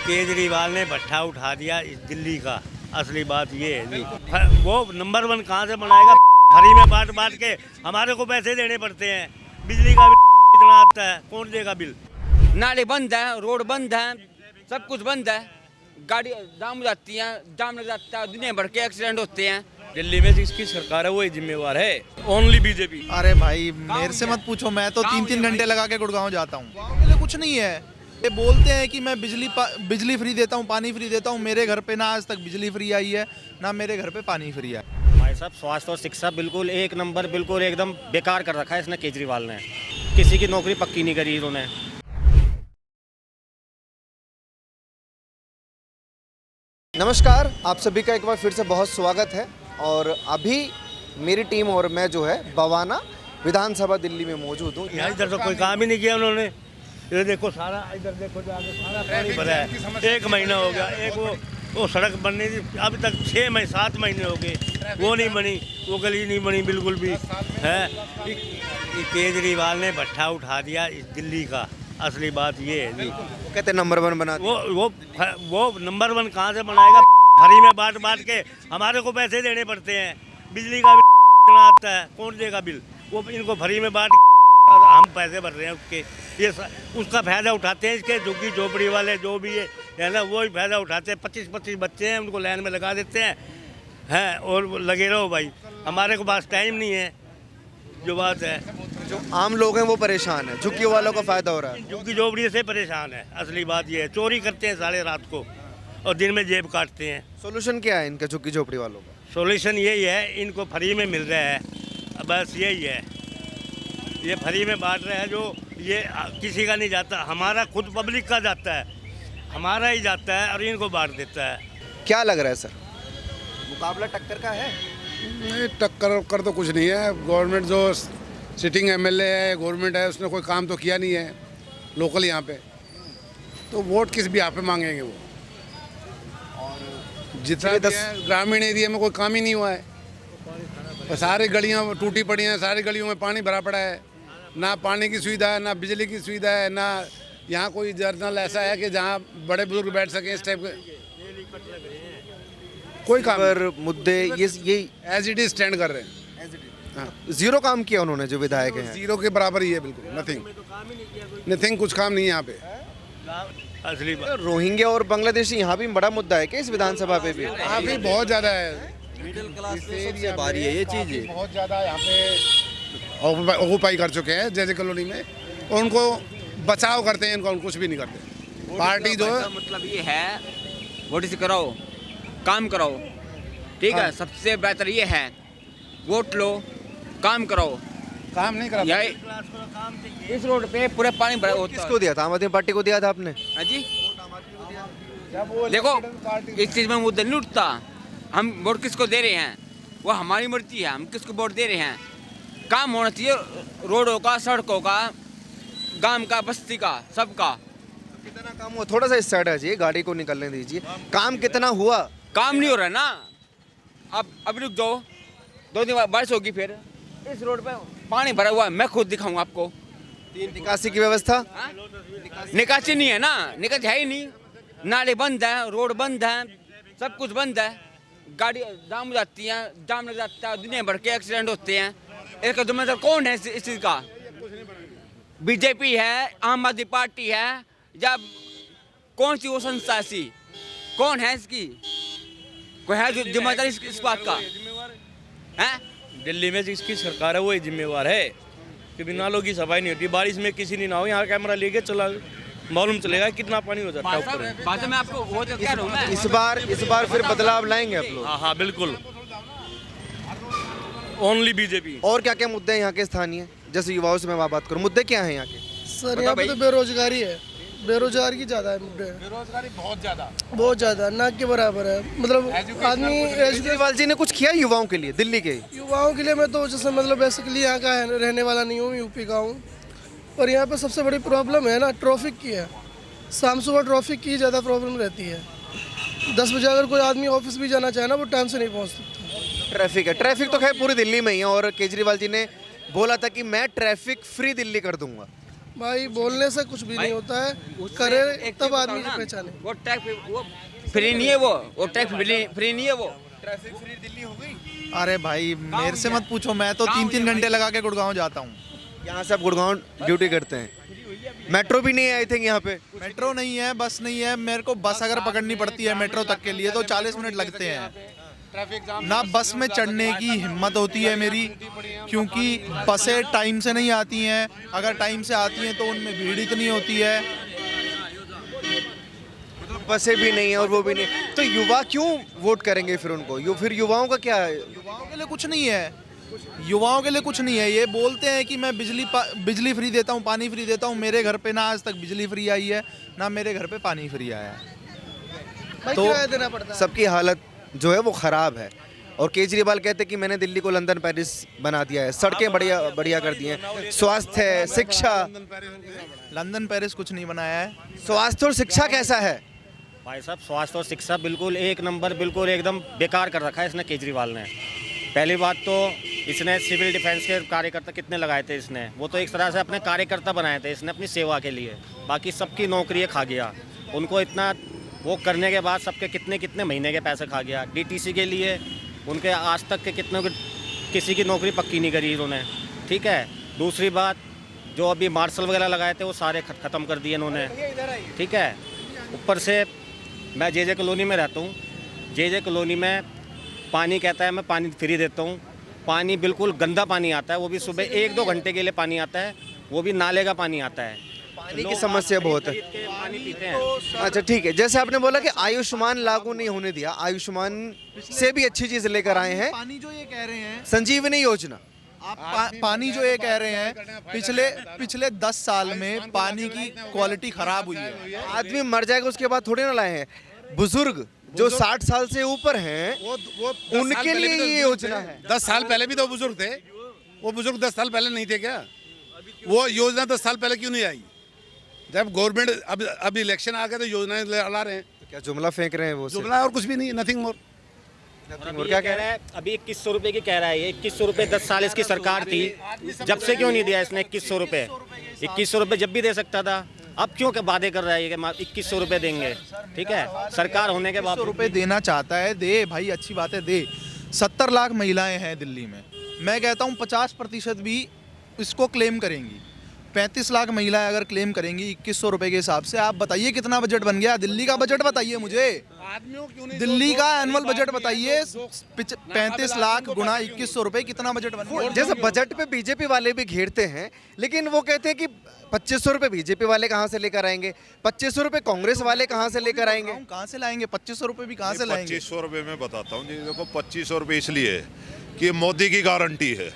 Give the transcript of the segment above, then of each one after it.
केजरीवाल ने भट्ठा उठा दिया इस दिल्ली का। असली बात ये है जी, वो नंबर 1 कहाँ से बनाएगा? फ्री में बांट बांट के हमारे को पैसे देने पड़ते हैं। बिजली का बिल इतना आता है, कौन देगा बिल? नाले बंद है, रोड बंद है, सब कुछ बंद है, गाड़ी जाम हो जाती है, जाम लग जाता है, दुनिया भर के एक्सीडेंट होते हैं। दिल्ली में जिसकी सरकार है वही जिम्मेवार है, ओनली बीजेपी। अरे भाई मेरे से मत पूछो, मैं तो 3-3 घंटे लगा के गुड़गांव जाता हूँ। गाँव के लिए कुछ नहीं है। ये बोलते हैं कि मैं बिजली फ्री देता हूँ, पानी फ्री देता हूँ। मेरे घर पे ना आज तक बिजली फ्री आई है, ना मेरे घर पे पानी फ्री है। भाई साहब, स्वास्थ्य और शिक्षा बिल्कुल एक नंबर, बिल्कुल एकदम बेकार कर रखा है इसने केजरीवाल ने। किसी की नौकरी पक्की नहीं करी इन्होंने। नमस्कार, आप सभी का एक बार फिर से बहुत स्वागत है। और अभी मेरी टीम और मैं जो है बवाना विधानसभा दिल्ली में मौजूद हूँ। यहाँ इधर तो कोई काम ही नहीं किया उन्होंने। ये देखो सारा, इधर देखो जाके सारा पानी भरा है। 1 महीना हो गया, एक वो सड़क बनने थी, अभी तक 6-7 महीने हो गए, वो नहीं बनी, वो गली नहीं बनी बिल्कुल भी है। केजरीवाल ने भट्ठा उठा दिया इस दिल्ली का। असली बात ये है जी, कहते हैं नंबर 1 बना दिया। वो नंबर 1 कहाँ से बनाएगा? फ्री में बांट बांट के हमारे को पैसे देने पड़ते हैं। बिजली का बिल इतना आता है, कौन देगा बिल? वो इनको फ्री में बांट हम पैसे भर रहे हैं उसके। ये उसका फायदा उठाते हैं इसके झुग्गी झोपड़ी वाले जो भी है ना, वो ही फायदा उठाते हैं। 25-25 बच्चे हैं, उनको लाइन में लगा देते हैं और लगे रहो भाई। हमारे को पास टाइम नहीं है, जो बात है। जो आम लोग हैं वो परेशान है, झुग्गी वालों का फायदा हो रहा है। झुग्गी झोपड़ी से परेशान है, असली बात ये है। चोरी करते हैं साढ़े रात को और दिन में जेब काटते हैं। सोल्यूशन क्या है इनका झुग्गी झोपड़ी वालों का? सॉल्यूशन यही है, इनको फ्री में मिल रहा है, बस यही है। ये फ्री में बांट रहे हैं, जो ये किसी का नहीं जाता, हमारा खुद पब्लिक का जाता है, हमारा ही जाता है और इनको बांट देता है। क्या लग रहा है सर, मुकाबला टक्कर का है? नहीं, टक्कर तो कुछ नहीं है। गवर्नमेंट जो सिटिंग एमएलए है, गवर्नमेंट है, उसने कोई काम तो किया नहीं है लोकल यहाँ पे, तो वोट किस भी यहाँ पे मांगेंगे वो? जितना ग्रामीण एरिया में कोई काम ही नहीं हुआ है। सारी गलियाँ टूटी पड़ी हैं, सारी गलियों में पानी भरा पड़ा है, ना पानी की सुविधा है, ना बिजली की सुविधा है, ना यहाँ कोई जर्नल ऐसा है कि जहाँ बड़े बुजुर्ग बैठ सकें। इस टाइप के कोई काम पर मुद्दे ये एज इट इज स्टैंड कर रहे हैं। जीरो काम किया उन्होंने जो विधायक हैं। जीरो के बराबर ही है, बिल्कुल नथिंग, कुछ काम नहीं है यहाँ पे। असली बात रोहिंग्या और बांग्लादेशी यहाँ भी बड़ा मुद्दा है कि इस विधानसभा पे भी? यहाँ भी बहुत ज़्यादा है, मिडिल क्लास पे सबसे भारी है ये चीज़। बहुत ज़्यादा यहाँ पे ऑक्यूपाई कर चुके हैं जैसे कॉलोनी में, और उनको बचाव करते हैं, इनको कुछ भी नहीं करते। पार्टी जो है, मतलब ये है, वोट से कराओ, काम कराओ, ठीक है। सबसे बेहतर ये है, वोट लो, काम कराओ। काम नहीं करा। इस रोड पे पूरे पानी भरा होता है। किसको दिया था? आम आदमी पार्टी को दिया था आपने? हाँ जी, देखो इस चीज़ में मुद्दा नहीं उठता। हम वोट किसको दे रहे हैं वो हमारी मर्जी है, हम किसको वोट दे रहे हैं। काम होना चाहिए, रोडों का, सड़कों का, गांव का, बस्ती का, सबका। कितना काम हुआ? थोड़ा सा इस साइड आ जाइए, गाड़ी को निकलने दीजिए। काम कितना हुआ? काम नहीं हो रहा ना। अब अभी रुक जाओ, 2 दिन बाद बारिश होगी, फिर इस रोड पे पानी भरा हुआ है। मैं खुद दिखाऊंगा आपको। निकासी की व्यवस्था? निकासी नहीं है ना, निकासी है ही नहीं। नाले बंद है, रोड बंद है, सब कुछ बंद है, गाड़ी जाम हो जाती है, जाम लग जाता है, दुनिया भर के एक्सीडेंट होते हैं। इसका जिम्मेदार कौन है इस चीज़ का? बीजेपी है, आम आदमी पार्टी है, या कौन सी वो संस्था ऐसी? कौन है इसकी? कोई है जो जिम्मेदार इस बात का है? दिल्ली में जिसकी सरकार है वही जिम्मेवार है, क्योंकि नालों की सफाई नहीं होती। बारिश में किसी नहीं ना हो, यहाँ कैमरा लेके चला, मालूम चलेगा कितना पानी हो जाता है ऊपर। बात मैं आपको वो तो कह रहा हूँ मैं। इस बार फिर बदलाव लाएंगे आप लोग? हाँ बिल्कुल, ओनली बीजेपी। और क्या क्या मुद्दे हैं यहाँ के स्थानीय? जैसे युवाओं से मैं बात करूँ, मुद्दे क्या हैं यहाँ के? सर यहाँ पे तो बेरोजगारी है, बेरोजगारी की ज़्यादा है मुद्दे। बेरोजगारी बहुत ज़्यादा ना के बराबर है। मतलब आदमी केजरीवाल जी ने कुछ किया युवाओं के लिए दिल्ली के? युवाओं के लिए मैं तो जैसे मतलब बेसिकली यहाँ का रहने वाला नहीं हूँ, यूपी का हूँ। और यहाँ पे सबसे बड़ी प्रॉब्लम है ना ट्रैफिक की है। शाम सुबह ट्रैफिक की ज़्यादा प्रॉब्लम रहती है। 10 बजे अगर कोई आदमी ऑफिस भी जाना चाहे ना, वो टाइम से नहीं पहुँच सकता। ट्रैफिक है, ट्रैफिक तो खैर पूरी दिल्ली में ही है, और केजरीवाल जी ने बोला था कि मैं ट्रैफिक फ्री दिल्ली कर दूंगा। भाई बोलने से कुछ भी नहीं होता है, करे तब आदमी को पहचाने। वो टैक्स वो फ्री नहीं है, वो टैक्स फ्री नहीं है वो। अरे भाई मेरे से मत पूछो, मैं तो 3-3 घंटे लगा के गुड़गांव जाता हूँ। यहाँ से आप गुड़गांव ड्यूटी करते हैं, मेट्रो भी नहीं है आई थिंक यहाँ पे। मेट्रो नहीं है, बस नहीं है। मेरे को बस अगर पकड़नी पड़ती है मेट्रो तक के लिए तो 40 मिनट लगते हैं। ना बस में चढ़ने की हिम्मत होती है मेरी, क्योंकि बसें टाइम से नहीं आती हैं। अगर टाइम से आती हैं तो उनमें भीड़ इतनी होती है। बसें भी नहीं है और वो भी नहीं, तो युवा क्यों वोट करेंगे फिर उनको? फिर युवाओं का क्या है? युवाओं के लिए कुछ नहीं है, युवाओं के लिए कुछ नहीं है। ये बोलते हैं कि मैं बिजली फ्री देता हूँ, पानी फ्री देता हूँ। मेरे घर पे ना आज तक बिजली फ्री आई है, ना मेरे घर पे पानी फ्री आया है। तो किराया देना पड़ता है। सबकी हालत जो है वो ख़राब है। और केजरीवाल कहते हैं कि मैंने दिल्ली को लंदन पेरिस बना दिया है, सड़कें बढ़िया बढ़िया कर दी हैं, स्वास्थ्य है, शिक्षा। लंदन पेरिस कुछ नहीं बनाया है। स्वास्थ्य और शिक्षा कैसा है? भाई साहब, स्वास्थ्य और शिक्षा बिल्कुल एक नंबर, बिल्कुल एकदम बेकार कर रखा है इसने केजरीवाल ने। पहली बात तो इसने सिविल डिफेंस के कार्यकर्ता कितने लगाए थे इसने, वो तो एक तरह से अपने कार्यकर्ता बनाए थे इसने अपनी सेवा के लिए। बाकी सबकी नौकरियाँ खा गया, उनको इतना वो करने के बाद सबके कितने कितने महीने के पैसे खा गया। डीटीसी के लिए उनके आज तक के किसी की नौकरी पक्की नहीं करी इन्होंने, ठीक है। दूसरी बात, जो अभी मार्शल वगैरह लगाए थे वो सारे ख़त्म कर दिए इन्होंने, ठीक है। ऊपर से मैं जे कॉलोनी में रहता हूँ, जे कॉलोनी में पानी कहता है मैं पानी फ्री देता हूँ। पानी बिल्कुल गंदा पानी आता है, वो भी सुबह 1-2 घंटे के लिए पानी आता है, वो भी नाले का पानी आता है। पानी की समस्या बहुत है। पानी पीते हैं। अच्छा ठीक है, जैसे आपने बोला कि आयुष्मान लागू नहीं होने दिया, आयुष्मान से भी अच्छी चीज लेकर आए हैं, पानी जो ये कह रहे हैं, संजीवनी योजना। आप पानी जो ये कह रहे हैं, पिछले 10 साल में पानी की क्वालिटी खराब हुई है। आदमी मर जाएगा उसके बाद थोड़े ना लाए हैं। बुजुर्ग जो 60 साल से ऊपर हैं उनके लिए ये योजना है। 10 साल पहले भी तो बुजुर्ग थे, वो बुजुर्ग 10 साल पहले नहीं थे क्या? वो योजना 10 साल पहले क्यों नहीं आई? जब गवर्नमेंट अब इलेक्शन आ गए तो योजनाएं ला रहे हैं। क्या जुमला फेंक रहे हैं वो? जुमला और कुछ भी नहीं, नथिंग मोर। और क्या कह रहा है? अभी 2100 रुपये की कह रहा है ये। 2100 रुपये 10 साल इसकी सरकार थी, जब से क्यों नहीं दिया इसने 2100 रुपये? 2100 रुपये जब भी दे सकता था, अब क्यों क्या वादे कर रहा है कि 2100 रुपये देंगे, ठीक है। सरकार होने के बाद रुपए देना चाहता है, दे भाई, अच्छी बात है, दे। 70 लाख महिलाएं हैं दिल्ली में, मैं कहता हूँ 50% भी इसको क्लेम करेंगी। 35 लाख महिलाएं अगर क्लेम करेंगी 2100 रुपए के हिसाब से, आप बताइए कितना बजट बन गया? दिल्ली का बजट बताइए मुझे, दिल्ली का एनुअल बजट बताइए। 35 लाख गुना 2100 रुपए, कितना बजट बन गया? जैसे बजट पे बीजेपी वाले भी घेरते हैं, लेकिन वो कहते हैं कि 2500 रुपए बीजेपी वाले कहाँ से लेकर आएंगे, 2500 रुपए कांग्रेस वाले कहाँ से लेकर आएंगे? कहाँ से लाएंगे 2500 रुपए भी? कहाँ से लाएंगे? 2500 रुपए में बताता हूँ जी। देखो 2500 रुपए इसलिए है कि मोदी की गारंटी है।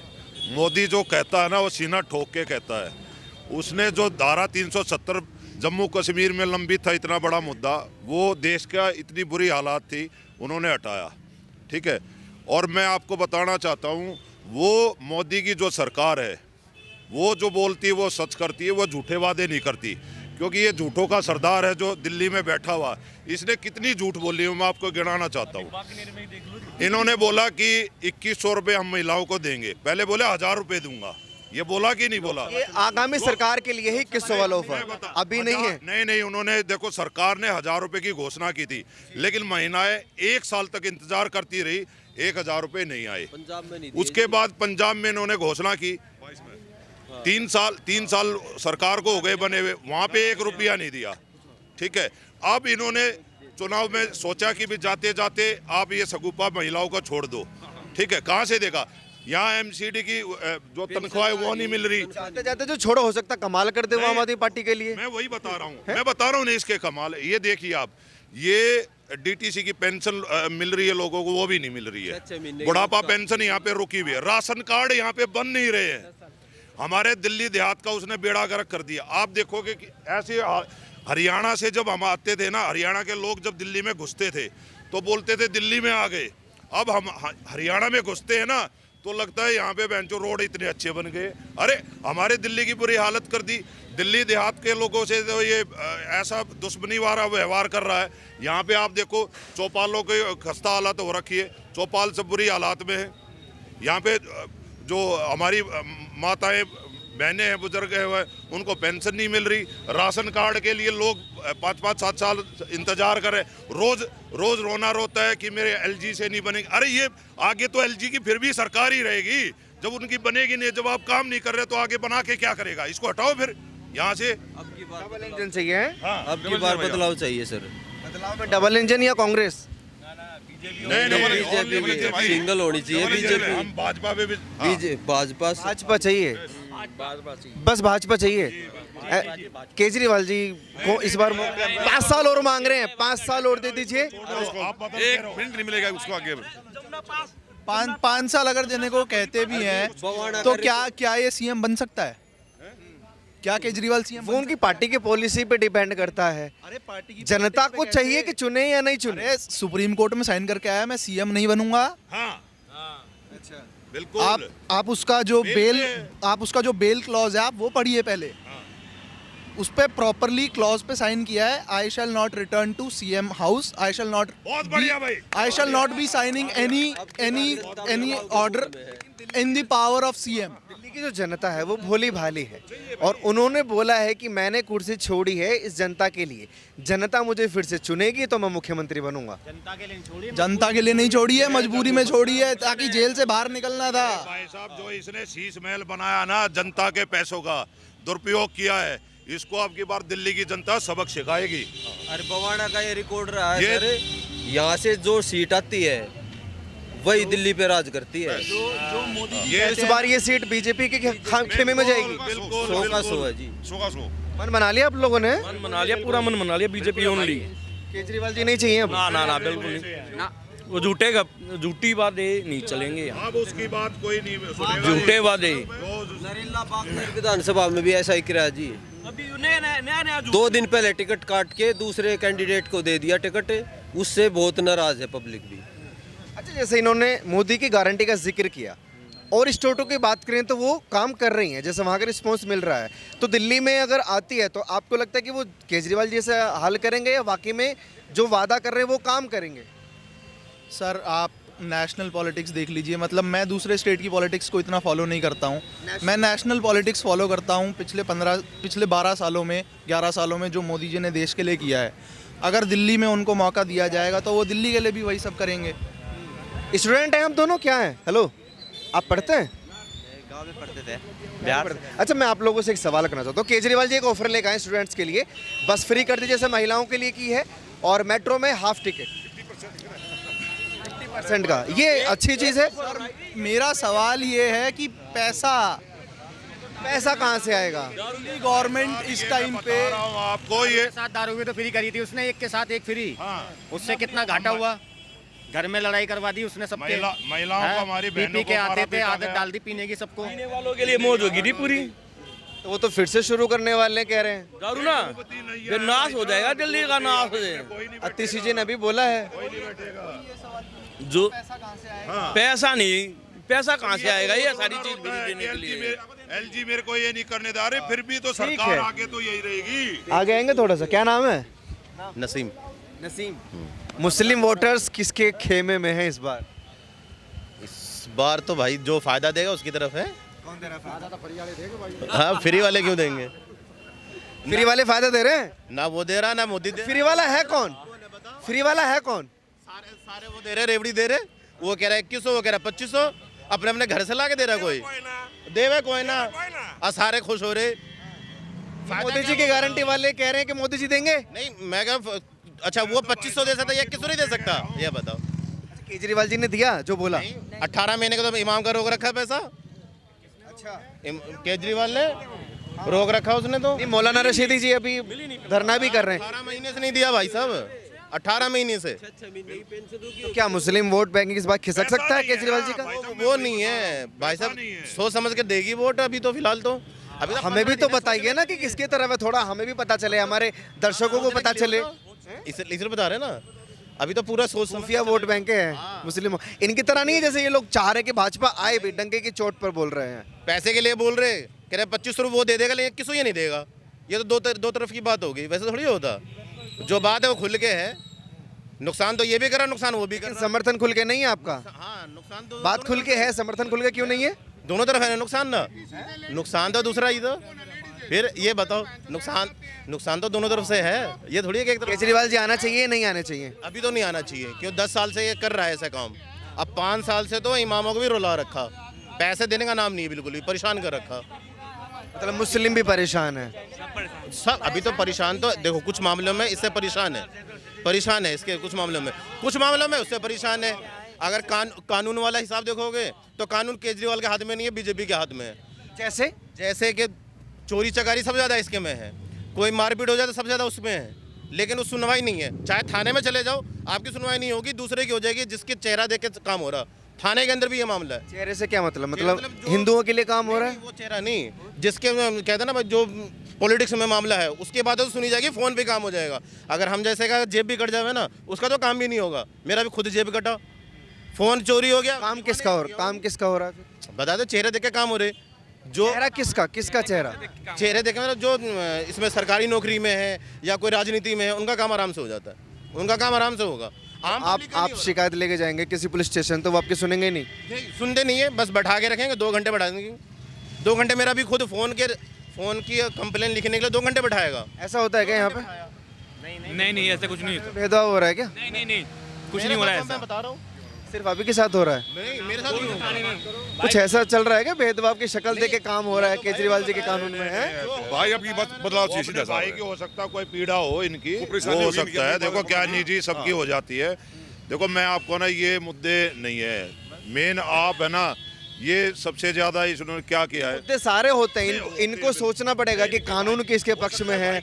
मोदी जो कहता है ना वो सीना ठोक के कहता है। उसने जो धारा 370 जम्मू कश्मीर में लंबित था, इतना बड़ा मुद्दा, वो देश का इतनी बुरी हालात थी, उन्होंने हटाया, ठीक है। और मैं आपको बताना चाहता हूँ, वो मोदी की जो सरकार है वो जो बोलती है वो सच करती है, वो झूठे वादे नहीं करती। क्योंकि ये झूठों का सरदार है जो दिल्ली में बैठा हुआ, इसने कितनी झूठ बोली है मैं आपको गिनाना चाहता हूँ। इन्होंने बोला कि 2100 रुपये हम महिलाओं को देंगे, पहले बोले 1000 रुपये दूंगा, ये बोला कि नहीं बोला? ये आगामी सरकार के लिए ही 2100 वाला ऑफर अभी नहीं है। नहीं, उन्होंने देखो सरकार ने 1000 रुपये की घोषणा की थी, लेकिन महिलाएं 1 साल तक इंतजार करती रही, 1000 रुपये नहीं आए। उसके बाद पंजाब में इन्होंने घोषणा की, 3 साल सरकार को हो गए बने हुए, वहाँ पे 1 रुपया नहीं दिया, ठीक है। अब इन्होंने चुनाव में सोचा कि भी जाते जाते आप ये सगुफा महिलाओं को छोड़ दो, ठीक है। कहाँ से देगा? यहाँ एमसीडी की जो तनख्वाह है वो नहीं मिल रही। जाते जाते जो छोड़ो हो सकता कमाल कर दे वो आम आदमी पार्टी के लिए। मैं वही बता रहा हूँ, मैं बता रहा हूँ नहीं इसके कमाल। ये देखिए आप, ये डीटीसी की पेंशन मिल रही है लोगों को, वो भी नहीं मिल रही है। बुढ़ापा पेंशन यहाँ पे रुकी हुई है, राशन कार्ड यहाँ पे बन नहीं रहे हैं। हमारे दिल्ली देहात का उसने बेड़ा गर्क कर दिया। आप देखोगे कि ऐसे हरियाणा से जब हम आते थे ना, हरियाणा के लोग जब दिल्ली में घुसते थे तो बोलते थे दिल्ली में आ गए। अब हम हरियाणा में घुसते हैं ना तो लगता है यहाँ पे बेंचो रोड इतने अच्छे बन गए। अरे हमारे दिल्ली की बुरी हालत कर दी। दिल्ली देहात के लोगों से तो ये ऐसा दुश्मनी वाला व्यवहार कर रहा है। यहाँ पे आप देखो चौपालों की खस्ता हालत हो रखी है, चौपाल सब बुरी हालात में है। यहाँ पे जो हमारी माताएं बहनें हैं, बुजुर्ग हैं, उनको पेंशन नहीं मिल रही। राशन कार्ड के लिए लोग 5-5 7 साल इंतजार कर रहे हैं। रोज रोना रोता है कि मेरे एलजी से नहीं बनेगी। अरे ये आगे तो एलजी की फिर भी सरकार ही रहेगी, जब उनकी बनेगी नहीं, जब आप काम नहीं कर रहे तो आगे बना के क्या करेगा? इसको हटाओ फिर यहाँ से। डबल इंजन चाहिए है? हाँ, अब की बार बदलाव चाहिए सर। बदलाव में डबल इंजन या कांग्रेस? बीजेपी सिंगल होनी चाहिए। बीजेपी हम भाजपा पे भी भाजपा भाजपा चाहिए, बस भाजपा चाहिए। केजरीवाल जी को इस बार 5 साल और मांग रहे हैं, 5 साल और दे दीजिए। एक मिनट नहीं मिलेगा उसको आगे। 5 साल अगर देने को कहते भी हैं तो क्या ये सीएम बन सकता है? क्या केजरीवाल सीएम? वो उनकी पार्टी की पॉलिसी पे डिपेंड करता है। अरे पार्टी की जनता को चाहिए कि चुने या नहीं चुने। अरे सुप्रीम कोर्ट में साइन करके आया, मैं सीएम नहीं बनूंगा। हाँ अच्छा, बिल्कुल। आप उसका जो बेल क्लॉज है आप वो पढ़िए पहले। उस पे प्रॉपरली क्लॉज पे साइन किया है, I shall not return to CM house, I shall not be signing any order in the power of CM. Delhi की जो जनता है वो भोली भाली है और उन्होंने बोला है कि मैंने कुर्सी छोड़ी है इस जनता के लिए, जनता मुझे फिर से चुनेगी तो मैं मुख्यमंत्री बनूंगा। जनता के लिए नहीं छोड़ी है, मजबूरी में छोड़ी है, ताकि जेल से बाहर निकलना था। भाई साहब, जो इसने शीश महल बनाया ना, जनता के पैसों का दुरुपयोग किया है, इसको अब की बार दिल्ली की जनता सबक सिखाएगी। अरे बवाना का ये रिकॉर्ड रहा है सर, यहाँ से जो सीट आती है वही दिल्ली पे राज करती है। जो मोदी जी इस बार ये सीट बीजेपी के खेमे में जाएगी। 100 का 100 है जी। 100 का 100। मन बना लिया आप लोगों ने? मन बना लिया, पूरा मन बना लिया। BJP only. केजरीवाल जी नहीं चाहिए अब? ना बिल्कुल नहीं। वो झूठी बातें नहीं चलेंगे यहाँ। अब उसकी बात कोई नहीं सुनेगा। झूठे वादे। नरेला बागनेर विधानसभा में भी ऐसा ही किया जी। 2 दिन पहले टिकट काट के दूसरे कैंडिडेट को दे दिया टिकट, उससे बहुत नाराज है पब्लिक भी। अच्छा, जैसे इन्होंने मोदी की गारंटी का जिक्र किया और स्टेटों की बात करें तो वो काम कर रही हैं, जैसे वहाँ का रिस्पॉन्स मिल रहा है, तो दिल्ली में अगर आती है तो आपको लगता है कि वो केजरीवाल जैसे हल करेंगे या वाकई में जो वादा कर रहे हैं वो काम करेंगे? सर, आप नेशनल पॉलिटिक्स देख लीजिए। मतलब मैं दूसरे स्टेट की पॉलिटिक्स को इतना फॉलो नहीं करता हूँ, मैं नेशनल पॉलिटिक्स फॉलो करता हूँ। पिछले 12 सालों में 11 सालों में जो मोदी जी ने देश के लिए किया है, अगर दिल्ली में उनको मौका दिया जाएगा तो वो दिल्ली के लिए भी वही सब करेंगे। स्टूडेंट हैं हम दोनों, क्या हैं? हेलो, आप पढ़ते हैं? गाँव में पढ़ते थे बिहार। अच्छा, मैं आप लोगों से एक सवाल करना चाहता हूँ। केजरीवाल जी एक ऑफर लेकर आए स्टूडेंट्स के लिए, बस फ्री कर दी जैसे महिलाओं के लिए की है, और मेट्रो में हाफ टिकट 50% का। ये अच्छी चीज़ है? मेरा सवाल ये है कि पैसा कहाँ से आएगा? गवर्नमेंट इस टाइम पे आपको ये साथ दारू भी तो फ्री करी थी उसने, एक के साथ एक फ्री। हाँ। उससे कितना घाटा हुआ? घर में लड़ाई करवा दी उसने सबके। महिलाओं को, हमारी बहनों के को आते मारा थे, पीटा आदत गया। डाल दी पीने की सबको। पीने वालों के लिए मौज होगी थी पूरी। तो वो तो फिर से शुरू करने वाले कह रहे हैं। दारू ना ये नाश हो जाएगा, दिल्ली का नाश हो जाएगा। अतिशी जी ने अभी बोला है। जो पैसा नहीं, पैसा कहाँ से आएगा ये सारी चीज देने के लिए? एलजी मेरे को ये नहीं करने दे रहे, फिर भी तो सरकार है। आगे तो यही रहेगी। आगे आएंगे थोड़ा सा। क्या नाम है? नसीम। मुस्लिम वोटर्स किसके खेमे में हैं इस बार? इस बार तो भाई जो फायदा देगा उसकी तरफ है। हाँ, फ्री वाले क्यों देंगे? फ्री वाले फायदा दे रहे हैं? ना वो दे रहा ना मोदी दे फ्री वाला है कौन? फ्री वाला है कौन? सारे वो दे रहे, रेवड़ी दे रहे। वो कह रहा है 2100, वो कह रहा है 2500, अपने घर से ला के दे रहा कोई देवे कोई ना, और सारे खुश हो रहे। मोदी जी की गारंटी वाले कह रहे हैं कि मोदी जी देंगे। नहीं, मैं कहा अच्छा वो 2500 दे सकता या 2100 नहीं दे सकता, ये बताओ। केजरीवाल जी ने दिया जो बोला? 18 महीने का तो इमाम का रोक रखा है पैसा। अच्छा, केजरीवाल ने रोक रखा उसने तो। नहीं, मौलाना रशीदी जी अभी धरना भी कर रहे हैं। 18 महीने से नहीं दिया भाई साहब, 18 महीने से। तो क्या मुस्लिम वोट बैंक इस बार खिसक सकता है केजरीवाल जी का? वो नहीं है भाई साहब, सोच समझ के देगी वोट अभी तो फिलहाल तो। अभी तो हमें भी तो बताइए ना कि किसकी तरफ है, थोड़ा हमें भी पता चले, हमारे दर्शकों को पता चले। इसलिए बता रहे ना, अभी तो पूरा सोच समझ खुफिया वोट बैंक है मुस्लिम। इनकी तरह नहीं है जैसे ये लोग चाह रहे कि भाजपा आए भी, डंके की चोट पर बोल रहे हैं। पैसे के लिए बोल रहे, कह रहे 2500 वो दे देगा, लेकिन किसको ये नहीं देगा। ये तो दो तरफ की बात होगी, वैसे थोड़ी होता। जो बात है वो खुल के है। नुकसान तो ये भी करा, नुकसान वो भी करा। समर्थन खुल के नहीं है आपका? हाँ, नुकसान तो बात खुल के है, समर्थन खुल के क्यों नहीं है? दोनों तरफ है ना नुकसान ना, नुकसान तो दूसरा ही तो। फिर ये बताओ, नुकसान तो दोनों तरफ से है, ये थोड़ी है कि एक तरफ। केजरीवाल जी आना चाहिए नहीं आना चाहिए? अभी तो नहीं आना चाहिए, क्यों 10 साल से ये कर रहा है ऐसा काम। अब 5 साल से तो इमामों को भी रुला रखा, पैसे देने का नाम नहीं है, बिल्कुल भी परेशान कर रखा। मतलब मुस्लिम भी परेशान है? सब अभी तो परेशान, तो देखो कुछ मामलों में इससे परेशान है इसके कुछ मामलों में उससे परेशान है। अगर कानून वाला हिसाब देखोगे तो कानून केजरीवाल के हाथ में नहीं है, बीजेपी के हाथ में है। जैसे कि चोरी चकारी सब ज़्यादा इसके में है, कोई मारपीट हो जाए तो सब ज़्यादा उसमें है, लेकिन उस सुनवाई नहीं है। चाहे थाने में चले जाओ, आपकी सुनवाई नहीं होगी, दूसरे की हो जाएगी जिसके चेहरा देख के काम हो रहा। थाने के अंदर भी ये मामला है। चेहरे से क्या मतलब हिंदुओं के लिए काम हो रहा है? वो चेहरा नहीं, जिसके कहते हैं ना जो पॉलिटिक्स में मामला है, उसके बाद तो सुनी जाएगी, फ़ोन पे काम हो जाएगा। अगर हम जैसे का जेब भी कट जाए ना, उसका तो काम भी नहीं होगा। मेरा भी खुद जेब कटा, फ़ोन चोरी हो गया। काम किसका हो रहा है? बता दो, चेहरे देख के काम हो रहे। जो चेहरा किसका चेहरा? चेहरे देखे मतलब जो इसमें सरकारी नौकरी में है या कोई राजनीति में है, उनका काम आराम से हो जाता है, उनका काम आराम से होगा। आप शिकायत लेके जाएंगे किसी पुलिस स्टेशन तो वो आपकी सुनेंगे नहीं? सुनते नहीं है, बस बैठा के रखेंगे, 2 घंटे बैठा देंगे। 2 घंटे मेरा भी खुद फ़ोन की कंप्लेन लिखने के लिए 2 घंटे बैठाएगा। ऐसा होता है क्या यहाँ पे? नहीं, ऐसा कुछ नहीं होता। भेदभाव हो रहा है क्या? नहीं, कुछ नहीं हो रहा है ऐसा। मैं बता रहा हूँ, सिर्फ अभी के साथ हो रहा है? नहीं, मेरे साथ नहीं होता। कुछ ऐसा चल रहा है क्या भेदभाव की शक्ल देख के काम हो रहा है केजरीवाल जी के कानून में है? भाई अब की बदलाव चाहिए सीधा भाई की हो सकता है, कोई पीड़ा हो इनकी वो हो सकता है। देखो क्या निजी सबकी हो जाती है। देखो मैं आपको ना ये मुद्दे नहीं है मेन, आप है ना ये सबसे ज्यादा इन्होंने क्या किया है। मुद्दे सारे होते हैं, इनको सोचना पड़ेगा कि कानून किसके पक्ष में है।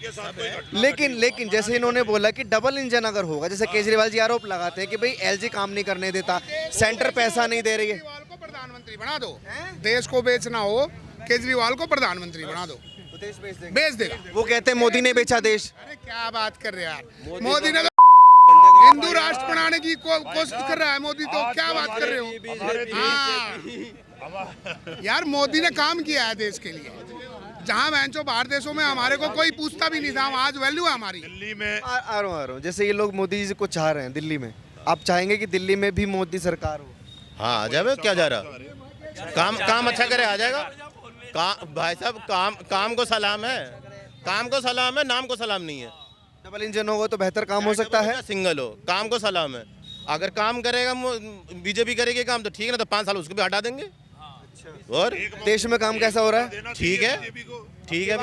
लेकिन जैसे इन्होंने बोला कि डबल इंजन अगर होगा, जैसे केजरीवाल जी आरोप लगाते हैं कि भाई एलजी काम नहीं करने देता, सेंटर पैसा नहीं दे रही है। केजरीवाल को प्रधानमंत्री बना दो, देश को बेचना हो केजरीवाल को प्रधानमंत्री बना दो, देश बेच देगा। वो कहते हैं मोदी ने बेचा देश। अरे क्या बात कर रहे हैं यार, मोदी ने हिंदू राष्ट्र बनाने की कोशिश कर रहा है मोदी, तो क्या बात कर रहे हो? हाँ यार, मोदी ने काम किया है देश के लिए, जहाँ बहनचो बाहर देशों में हमारे को कोई पूछता भी नहीं था, आज वैल्यू है हमारी। दिल्ली में आ रहा हूँ जैसे ये लोग मोदी जी को चाह रहे हैं दिल्ली में, आप चाहेंगे कि दिल्ली में भी मोदी सरकार हो? हाँ आ जाए, क्या जा रहा, काम अच्छा करे आ जाएगा। भाई साहब काम को सलाम है, नाम को सलाम नहीं है। डबल इंजन होगा तो बेहतर काम हो सकता है, सिंगल हो, काम को सलाम है। अगर काम करेगा बीजेपी करेगी काम तो ठीक है ना, तो 5 साल उसको भी हटा देंगे। और देश में काम कैसा हो रहा है? ठीक है अभी तो ठीक है,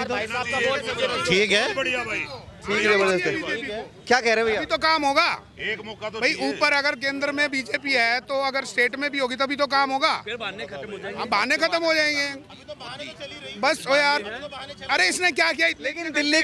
क्या कह रहे हैं भैया? अभी तो काम होगा एक मौका तो भाई, ऊपर अगर केंद्र में बीजेपी है तो अगर स्टेट में भी होगी तभी तो काम होगा। बहाने खत्म हो जाएंगे बस। ओ यार, अरे इसने क्या किया? लेकिन दिल्ली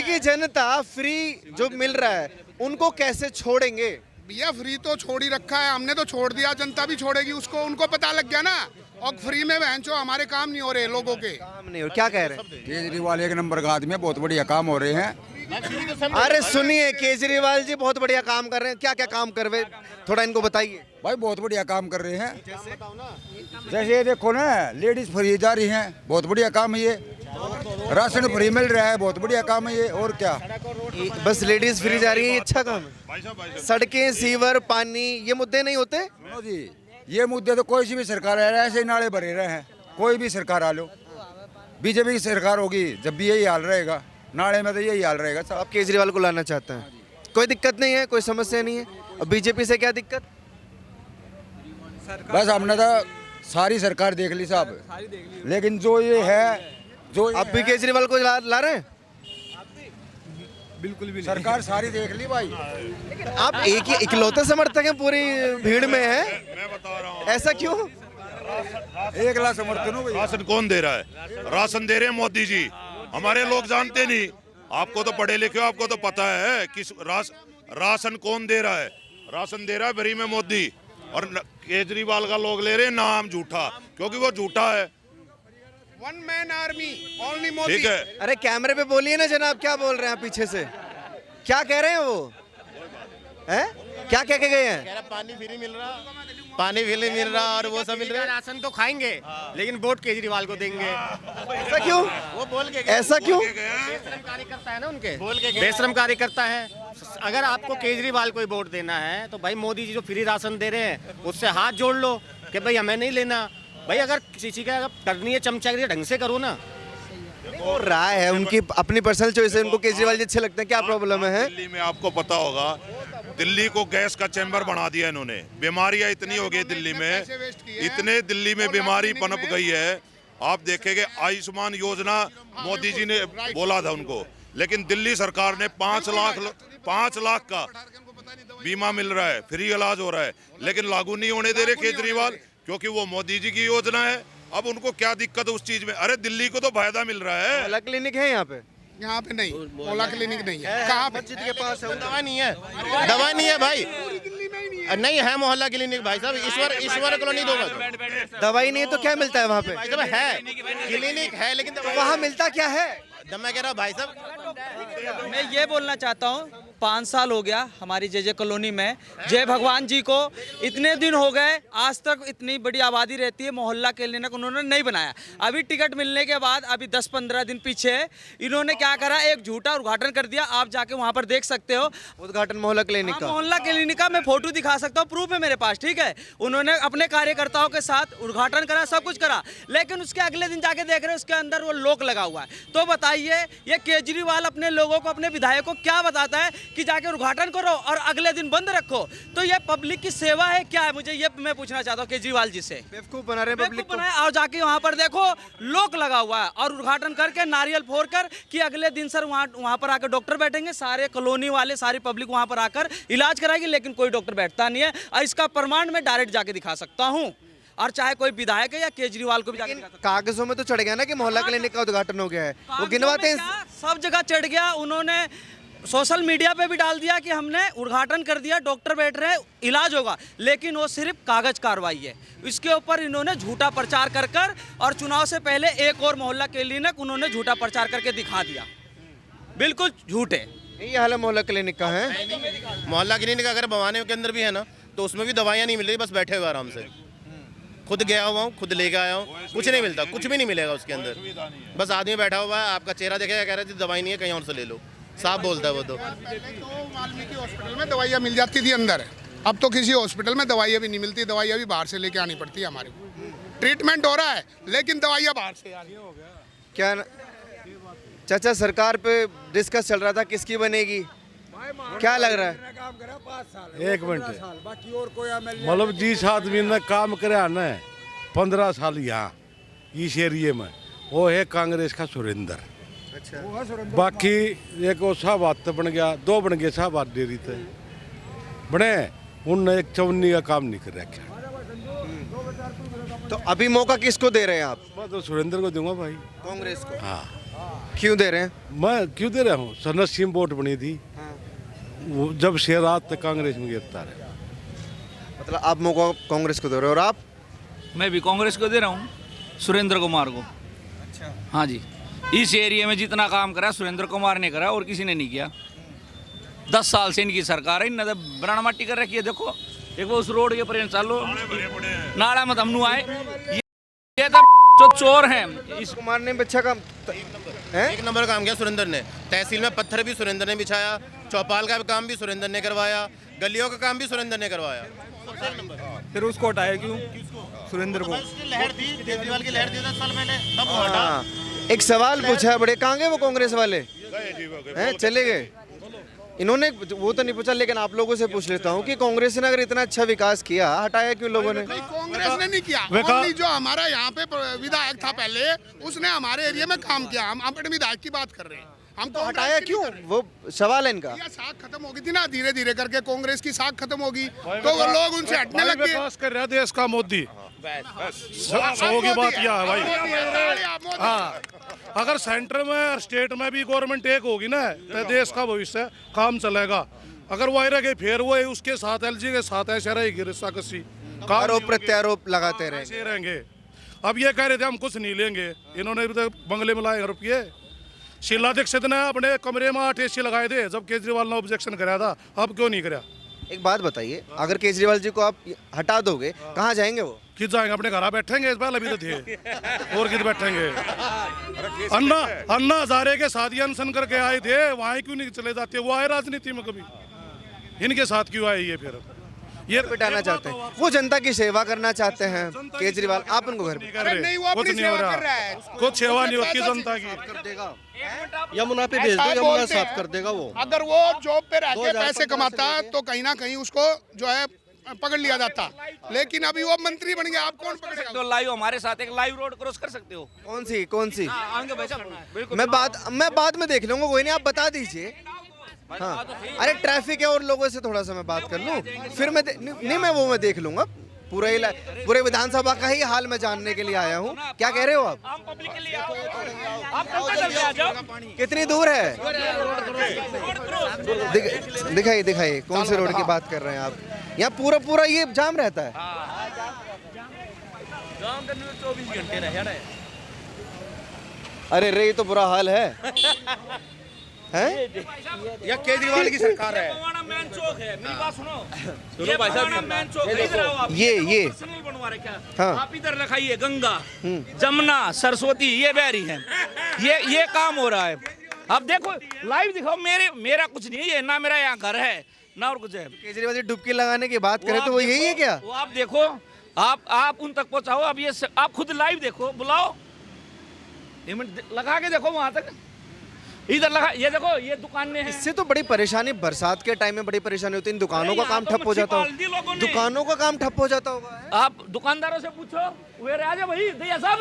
की जनता फ्री जो मिल रहा है उनको कैसे छोड़ेंगे? भैया फ्री तो छोड़ ही रखा है, हमने तो छोड़ दिया, जनता भी छोड़ेगी उसको, उनको पता लग गया ना। और फ्री में बहनचो हमारे काम नहीं हो रहे लोगों के, काम नहीं हो। क्या कह रहे हैं? केजरीवाल एक नंबर का आदमी है, बहुत बढ़िया काम हो रहे हैं। अरे सुनिए, केजरीवाल जी बहुत बढ़िया काम कर रहे हैं। क्या क्या काम कर रहे, थोड़ा इनको बताइए। भाई बहुत बढ़िया काम कर रहे हैं, जैसे ये देखो ना, लेडीज फ्री जा रही हैं, बहुत बढ़िया काम है ये। राशन फ्री मिल रहा है, बहुत बढ़िया काम है ये। और क्या, बस लेडीज फ्री जा रही है, ये अच्छा काम है। सड़कें, सीवर, पानी, ये मुद्दे नहीं होते जी? ये मुद्दे तो कोई सी भी सरकार है, ऐसे ही नाले भरे रहे हैं, कोई भी सरकार आ लो। बीजेपी की सरकार होगी जब भी यही हाल रहेगा, नाले में तो यही हाल रहेगा। आप केजरीवाल को लाना चाहते हैं, कोई दिक्कत नहीं है, कोई समस्या नहीं है। और बीजेपी से क्या दिक्कत? बस हमने तो सारी सरकार देख ली साहब, लेकिन जो ये है, जो आप भी केजरीवाल को ला रहे हैं? बिल्कुल भी सरकार सारी देख ली भाई। आप एक ही इकलौते समर्थक हैं पूरी भीड़ में है, मैं बता रहा हूँ ऐसा क्यों? 1 लाख समर्थन हो। राशन कौन दे रहा है? राशन दे रहे हैं मोदी जी, हमारे लोग जानते नहीं। आपको तो पढ़े लिखे हो, आपको तो पता है किस राशन कौन दे रहा है। राशन दे रहा है फ्री में मोदी, और केजरीवाल का लोग ले रहे हैं नाम झूठा, क्योंकि वो झूठा है। One man army only Modi. ठीक है, अरे कैमरे पे बोलिए ना जनाब, क्या बोल रहे हैं पीछे से? क्या कह रहे हैं वो? हैं? क्या कह के गए हैं? पानी फ्री मिल रहा और वो सब मिल रहा है। राशन तो खाएंगे लेकिन वोट केजरीवाल को देंगे। ऐसा क्यों? वो बोल के ऐसा क्यों? बेशरम कार्यकर्ता है ना उनके, बेशरम कार्यकर्ता है। अगर आपको केजरीवाल को ही वोट देना है तो भाई मोदी जी जो फ्री राशन दे रहे हैं उससे हाथ जोड़ लो कि भाई हमें नहीं लेना। भाई अगर किसी का अगर करनी है चमचागिरी ढंग से करो ना। वो राय है उनकी, अपनी पर्सनल चॉइस है, उनको केजरीवाल जी अच्छे लगते हैं, क्या प्रॉब्लम है? दिल्ली में आपको पता होगा, दिल्ली को गैस का चैम्बर बना दिया इन्होंने। बीमारियां इतनी हो गई दिल्ली में, इतने दिल्ली में बीमारी पनप गई है। आप देखेंगे आयुष्मान योजना मोदी जी ने बोला था उनको, लेकिन दिल्ली सरकार ने 5 लाख का बीमा मिल रहा है, फ्री इलाज हो रहा है, लेकिन लागू नहीं होने दे रहे केजरीवाल, क्योंकि वो मोदी जी की योजना है। अब उनको क्या दिक्कत है उस चीज में? अरे दिल्ली को तो फायदा मिल रहा है। मोहल्ला क्लिनिक है यहाँ पे? यहाँ पे नहीं, मोहल्ला क्लिनिक नहीं है। कहाँ पे? मस्जिद के पास है। दवा नहीं है, दवा नहीं है भाई, नहीं है मोहल्ला क्लिनिक भाई साहब, ईश्वर कॉलोनी दो दवाई नहीं है तो क्या मिलता है वहाँ पे? भाई साहब है, क्लिनिक है लेकिन वहाँ मिलता क्या है? जब मैं कह रहा हूँ भाई साहब, मैं ये बोलना चाहता हूँ, 5 साल हो गया हमारी जे कॉलोनी में, जय भगवान जी को इतने दिन हो गए, आज तक इतनी बड़ी आबादी रहती है, मोहल्ला क्लिनिक उन्होंने नहीं बनाया। अभी टिकट मिलने के बाद अभी 10-15 दिन पीछे इन्होंने क्या करा, एक झूठा उद्घाटन कर दिया। आप जाके वहाँ पर देख सकते हो उद्घाटन मोहल्ला क्लिनिक का। मोहल्ला क्लिनिक का मैं फोटो दिखा सकता हूँ, प्रूफ है मेरे पास, ठीक है। उन्होंने अपने कार्यकर्ताओं के साथ उद्घाटन करा, सब कुछ करा, लेकिन उसके अगले दिन जाके देख रहे हैं उसके अंदर वो लॉक लगा हुआ है। तो बताइए ये केजरीवाल अपने लोगों को, अपने विधायकों को क्या बताता है कि जाके उद्घाटन करो और अगले दिन बंद रखो? तो ये पब्लिक की सेवा है क्या है? मुझे ये मैं पूछना चाहता हूँ केजरीवाल जी से। बेवकूफ बना रहे हैं पब्लिक को। और जाके वहाँ पर देखो लॉक लगा हुआ है और उद्घाटन करके नारियल फोड़ कर कि अगले दिन सर वहाँ पर आकर डॉक्टर बैठेंगे, सारे कॉलोनी वाले, सारी पब्लिक वहाँ पर आकर इलाज कराएगी, लेकिन कोई डॉक्टर बैठता नहीं है। और इसका प्रमाण मैं डायरेक्ट जाके दिखा सकता हूँ, और चाहे कोई विधायक है या केजरीवाल को भी जाके दिखा सकता हूं। कागजों में तो चढ़ गया ना कि मोहल्ला क्लिनिक का उद्घाटन हो गया है, वो गिनवाते हैं। सब जगह चढ़ गया, उन्होंने सोशल मीडिया पे भी डाल दिया कि हमने उद्घाटन कर दिया, डॉक्टर बैठ रहे, इलाज होगा, लेकिन वो सिर्फ कागज कार्रवाई है। इसके ऊपर इन्होंने झूठा प्रचार कर और चुनाव से पहले एक और मोहल्ला क्लिनिक उन्होंने झूठा प्रचार करके दिखा दिया, बिल्कुल झूठे। यही हाल है मोहल्ला क्लिनिक का है। मोहल्ला क्लिनिक अगर बवाने के अंदर भी है ना, तो उसमें भी दवाइयाँ नहीं मिल रही, बस बैठे हुए आराम से। खुद गया हुआ हूँ, खुद लेके आया हूँ, कुछ नहीं मिलता, कुछ भी नहीं मिलेगा उसके अंदर। बस आदमी बैठा हुआ है, आपका चेहरा देखेगा, कह रहे थे दवाई नहीं है, कहीं और से ले लो, साफ बोलता है वो तो। वाल्मीकि हॉस्पिटल में दवाइयाँ मिल जाती थी अंदर, अब तो किसी हॉस्पिटल में दवाइयाँ भी नहीं मिलती, दवाइयाँ भी बाहर से लेके आनी पड़ती है हमारे को। ट्रीटमेंट हो रहा है लेकिन दवाइयाँ बाहर से आ रही है। क्या चाचा, सरकार पे डिस्कस चल रहा था किसकी बनेगी, क्या लग रहा है? 1 मिनट, मतलब जिस आदमी ने काम कराया ना 15 साल यहाँ इस एरिए में, वो है कांग्रेस का सुरेंद्र। अच्छा, बाकी एक वो साहबाद बन गया, 2 बन गए साहबाद डेरी थे बने, उनने एक चवन्नी का काम नहीं कर रखा। तो अभी मौका किसको दे रहे हैं आप? मैं तो सुरेंद्र को दूंगा भाई, कांग्रेस को। हाँ। क्यों दे रहे हैं? मैं क्यों दे रहा हूँ, सनत सिंह वोट बनी थी, वो जब से रात तक कांग्रेस में गिरफ्तार है। मतलब आप मौका कांग्रेस को दे रहे हो और आप? मैं भी कांग्रेस को दे रहा हूँ, सुरेंद्र कुमार को। अच्छा, हाँ जी, इस एरिया में जितना काम करा सुरेंद्र कुमार ने करा और किसी ने नहीं किया। 10 साल से इनकी सरकार है, इन्हें तो बराना माटी कर रखी है। देखो एक वो उस रोड के पर चालो नाड़ा मत हमनू आए, ये तो चोर हैं। इस कुमार ने अच्छा काम, एक नंबर काम किया सुरेंद्र ने। तहसील में पत्थर भी सुरेंद्र ने बिछाया, चौपाल का काम भी सुरेंद्र ने करवाया, गलियों का काम भी सुरेंद्र ने करवाया। फिर उसको हटाया क्यों सुरेंद्र को? लहर थी, केजरीवाल की लहर थी 10 साल पहले, तब वो हटा। हाँ, एक सवाल पूछा है बड़े, कहाँ गए वो कांग्रेस वाले हैं? चले गए। इन्होंने वो तो नहीं पूछा, लेकिन आप लोगों से पूछ लेता हूँ कि कांग्रेस ने अगर इतना अच्छा विकास किया, हटाया क्यों लोगों ने? कांग्रेस ने नहीं किया, ओनली जो हमारा यहाँ पे विधायक था पहले, उसने हमारे एरिया में काम किया। हम अपने विधायक की बात कर रहे हैं, हम तो हटाया क्यों? वो सवाल है इनका। साख खत्म होगी थी ना, धीरे धीरे करके कांग्रेस की साख खत्म होगी तो वो लोग उनसे हटने लग गए। विकास कर रहा है देश का मोदी, सौ की बात यह है भाई। हाँ, अगर सेंटर में और स्टेट में भी गवर्नमेंट एक होगी ना, तो देश का भविष्य काम चलेगा। अगर वो रहे फिर वो उसके साथ एलजी के साथ ऐसे रहेगी रिश्ता कसी, आरोप प्रत्यारोप लगाते रहेंगे। अब ये कह रहे थे हम कुछ नहीं लेंगे, इन्होंने भी तो बंगले में लाए रुपये। शीला दीक्षित ने अपने कमरे में 8 AC लगाए थे जब केजरीवाल ने ऑब्जेक्शन कराया था, अब क्यों नहीं कराया? एक बात बताइए, अगर केजरीवाल जी को आप हटा दोगे, कहाँ जाएंगे वो? किस जाएंगे? अपने घर बैठेंगे, इस बार अभी तो थे और किस बैठेंगे? अन्ना हजारे के साथ ही अनशन करके आए थे, वहाँ क्यों नहीं चले जाते? वो आए राजनीति में कभी, इनके साथ क्यों आए? ये फिर ये बिठाना चाहते हैं, वो जनता की सेवा करना चाहते हैं केजरीवाल, आप उनको घर पे कुछ नहीं हो रहा, कुछ सेवा नहीं होती जनता की। यमुना पे भेज दो, यमुना साफ कर देगा वो। अगर वो जॉब पे रह के पैसे कमाता तो कहीं ना कहीं उसको जो है पकड़ लिया जाता, लेकिन अभी वो मंत्री बन गया, आप कौन पकड़ेगा? तो लाइव हमारे साथ एक लाइव रोड क्रॉस कर सकते हो। कौन सी आएंगे भाई साहब, मैं बाद में देख लूंगा, कोई नहीं, आप बता दीजिए। हाँ, अरे ट्रैफिक है और लोगों से थोड़ा सा मैं बात कर लूं, फिर मैं देख लूंगा। पूरे विधानसभा का ही हाल मैं जानने के लिए आया हूँ। क्या कह रहे हो आप? पब्लिक के लिए आप आ जाओ। कितनी दूर है? दिखाइए कौन से रोड की बात कर रहे हैं आप? यहाँ पूरा ये जाम रहता है। जाम करने में 24 घंटे रह अरे रे, ये तो बुरा हाल है। यह केजरीवाल की सरकार है। मेन चौक है, मेरी बात सुनो। ये भाई साहब मेन चौक है, इधर आओ आप। ये पर्सनल बनवा रखा है। हाँ। आप इधर रखाइए, गंगा, जमुना, सरस्वती ये बह रही है। ये काम हो रहा है। अब देखो लाइव दिखाओ। मेरा कुछ नहीं है, ना मेरा यहाँ घर है ना और कुछ है। केजरीवाल जी डुबकी लगाने की बात करें तो वो यही है क्या? वो आप देखो, आप उन तक पहुंचाओ। अब ये आप खुद लाइव देखो, बुलाओ, लगा के देखो वहां तक, इधर लगा। ये देखो, ये दुकानें हैं। इससे तो बड़ी परेशानी, बरसात के टाइम में बड़ी परेशानी होती है, इन दुकानों का काम ठप हो जाता होगा। दुकानों का काम ठप हो जाता होगा। आप दुकानदारों से पूछो, वे राजा भाई दैया साहब,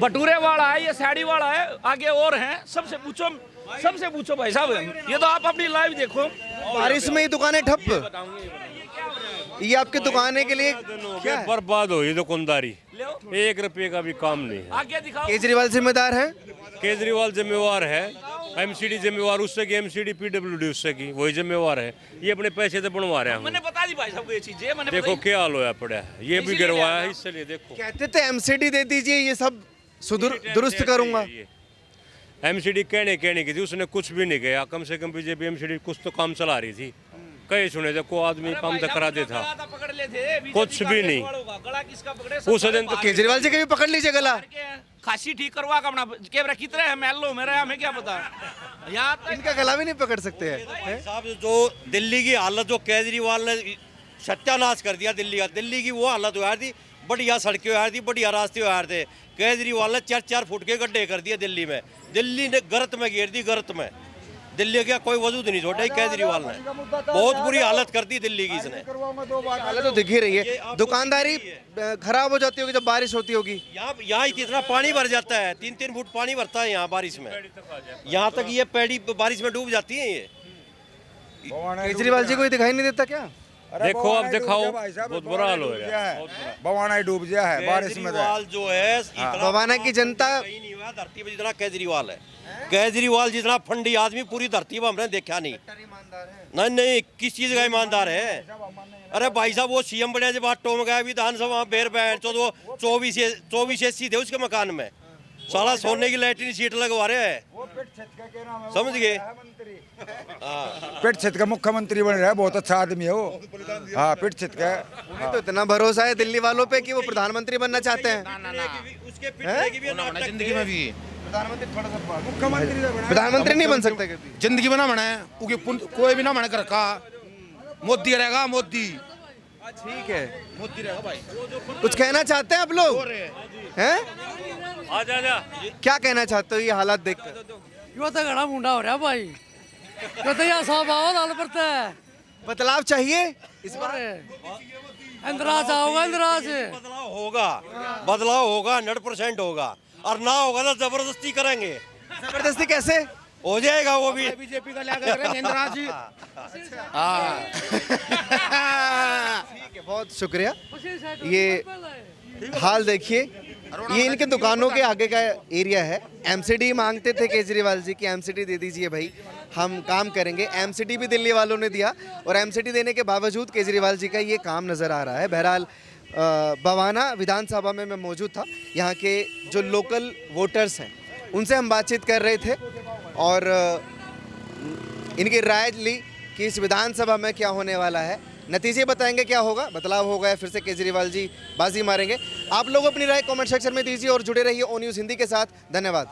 भटूरे वाला है, ये साड़ी वाला है, आगे और हैं, सबसे पूछो भाई साहब। ये तो आप अपनी लाइव देखो। बारिश में ही दुकानें ठप। ये आपकी दुकानें के लिए क्या है? बर्बाद हो ये दुकानदारी, 1 रुपये का भी काम नहीं है। आगे दिखाओ। केजरीवाल जिम्मेदार है? केजरीवाल जिम्मेवार है, एमसीडी जिम्मेवार, उससे की एमसीडी पीडब्ल्यूडी उससे की वही जिम्मेवार है। ये अपने पैसे से बनवा रहे हैं। मैंने बता दी भाई साहब को ये चीजें, मैंने देखो क्या हाल होया पड़ा है, ये भी गिरवाया है, इसलिए देखो। कहते थे एमसीडी दे दीजिए, ये सब दुरुस्त करूंगा। एमसीडी कहने की थी, उसने कुछ भी नहीं किया। कम से कम बीजेपी एमसीडी कुछ तो काम चला रही थी। कई सुने थे को आदमी काम तो करा देता, कुछ भी नहीं। उस दिन तो केजरीवाल जी के भी पकड़ लीजिए गला। खांसी ठीक करवा का अपना कैमरा कितने है महल लो मेरा, हमें क्या पता। यहाँ इनका गला भी नहीं पकड़ सकते हैं। साहब जो दिल्ली की हालत, जो केजरीवाल ने सत्यानाश कर दिया दिल्ली का, दिल्ली की वो हालत हुआ थी। बढ़िया सड़कें हुआ थी, बढ़िया रास्ते हुआ थे। केजरीवाल ने 4-4 फुट के गड्ढे कर दिए दिल्ली में। दिल्ली ने गर्त में घेर दी, गर्त में। दिल्ली का कोई वजूद नहीं छोड़ा केजरीवाल ने। बहुत बुरी हालत कर दी दिल्ली की इसने। हालत तो दिख ही रही है। दुकानदारी खराब हो जाती होगी जब बारिश होती होगी। यहाँ इतना पानी भर जाता है, 3-3 फुट पानी भरता है यहाँ बारिश में। यहाँ तक ये पैड़ी बारिश में डूब जाती है। ये केजरीवाल जी को दिखाई नहीं देता क्या? देखो अब दिखाओ, बहुत बुरा हाल हो गया है। बवाना डूब गया है बारिश में। केजरीवाल जो है, बवाना की जनता धरती पे जितना केजरीवाल है, केजरीवाल जितना फंडी आदमी पूरी धरती पर हमने देखा नहीं। नहीं, किस चीज का ईमानदार है? अरे भाई साहब, वो सीएम बने जब बात टोम गया विधानसभा बेर बैठ, तो 24 एसी थे उसके मकान में। साला सोने की लैट्रिन सीट लगवा रहे हैं, समझ गए? पेट छत का मुख्यमंत्री बन रहा है, बहुत अच्छा आदमी है वो। हाँ, पेट छत का। तो इतना भरोसा है दिल्ली वालों पे कि वो प्रधानमंत्री बनना चाहते हैं। जिंदगी में भी प्रधानमंत्री नहीं बन सकते कभी। जिंदगी में ना बने, कोई भी ना बने कर रखा। मोदी रहेगा, मोदी। ठीक है, मोदी रहेगा भाई। कुछ कहना चाहते हैं आप लोग हैं? आजा क्या कहना चाहते हो ये हालात देखकर? यो तो घना मुंडा हो रहा भाई, यो तो यहाँ सब आओ लाल पड़ता है। बदलाव चाहिए इस बार। इंदिरा आओगा, इंदिरा से बदलाव होगा 100% होगा, और ना होगा तो जबरदस्ती करेंगे। जबरदस्ती कैसे हो जाएगा? वो भी बीजेपी का लेकर करेंगे इंदिरा जी। ठीक है, बहुत शुक्रिया। ये हाल देखिए, ये इनके दुकानों के आगे का एरिया है। एमसीडी मांगते थे केजरीवाल जी की एमसीडी दे दीजिए भाई, हम काम करेंगे। एमसीडी भी दिल्ली वालों ने दिया, और एमसीडी देने के बावजूद केजरीवाल जी का ये काम नज़र आ रहा है। बहरहाल बवाना विधानसभा में मैं मौजूद था। यहाँ के जो लोकल वोटर्स हैं उनसे हम बातचीत कर रहे थे, और इनकी राय ली कि इस विधानसभा में क्या होने वाला है। नतीजे बताएंगे क्या होगा, बदलाव होगा या फिर से केजरीवाल जी बाजी मारेंगे। आप लोग अपनी राय कमेंट सेक्शन में दीजिए और जुड़े रहिए ओ न्यूज़ हिंदी के साथ। धन्यवाद।